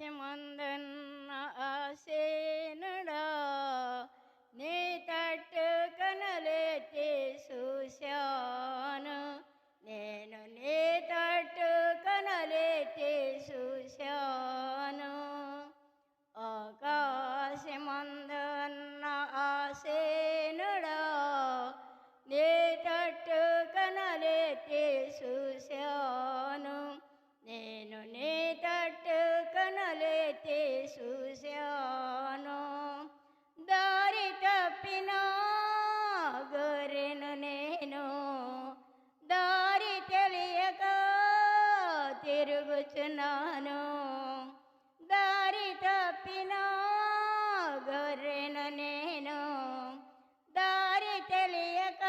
ఆకాశమందున్న ఆసేనుడా నీ తట్టు కనలెత్తి చూశాను. నేను నీ తట్టు కనలెత్తి చూశాను. ఆకాశమందున్న ఆసేనుడా నీ తట్టు కనలెత్తి చూశాను. నేను నీ తట్టు కనలెత్తి చూశాను. దారి తప్పిన గొర్రెను నేను, దారి తెలియక తిరుగుచున్నాను. దారి తప్పిన గొర్రెను నేను, దారి తెలియక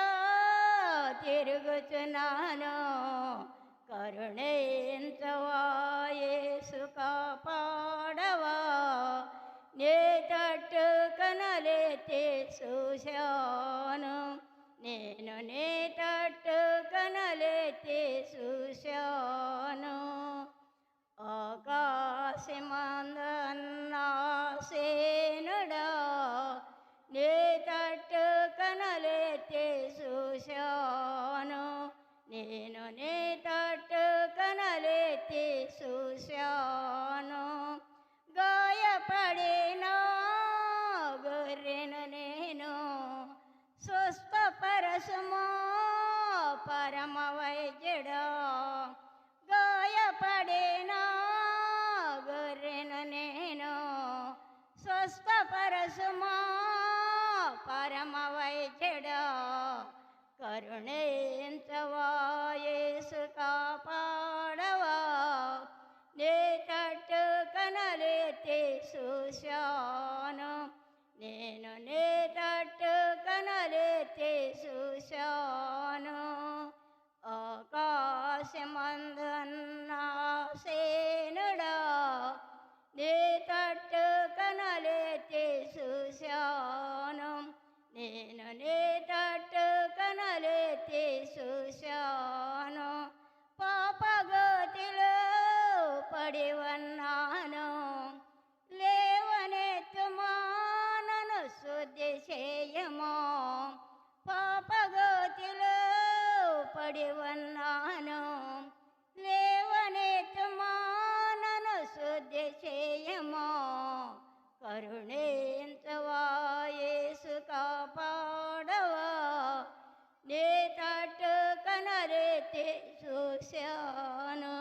తిరుగుచున్నాను. కరుణించవా యేసు, కాపాడవా. నీ తట్టు కనలెత్తి చూశాను. నేను నీ తట్టు కనలెత్తి చూశాను. ఆకాశమందున్న ఆసేనుడా నీ తట్టు కనలెత్తి చూశాను. నేను నీ తట్టు కనలెత్తి చూశాను. గాయపడిన గొర్రెను నేను, స్వస్థపరచుమా పరమ వైద్యుడా. గాయపడిన గొర్రెను నేను, స్వస్థపరచుమా పరమ వైద్యుడా. కరుణించవా యేసు, కాపాడవా. నీ తట్టు కనలెత్తి చూశాను. నేను నీ తట్టు కనలెత్తి చూశాను. ఆకాశమందున్న ఆసేనుడా నీ తట్టు కనలెత్తి చూశాను. నేను నీ తట్టు కనలెత్తి చూశాను. పాపగోతిలో పడి ఉన్నాను, లేవనెత్తుమా నన్ను శుద్ధి చేయమా. పాపగోతిలో పడి ఉన్నాను, లేవనెత్తుమా నన్ను శుద్ధి చేయమా. కరుణించవా యేసు, కాపాడవా. నీ తట్టు కనలెత్తి చూశాను.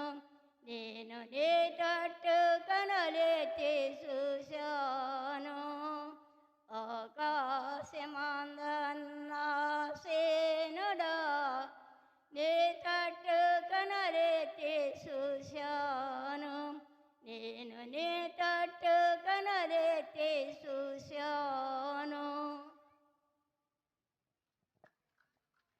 నేను నీ తట్టు కనలెత్తి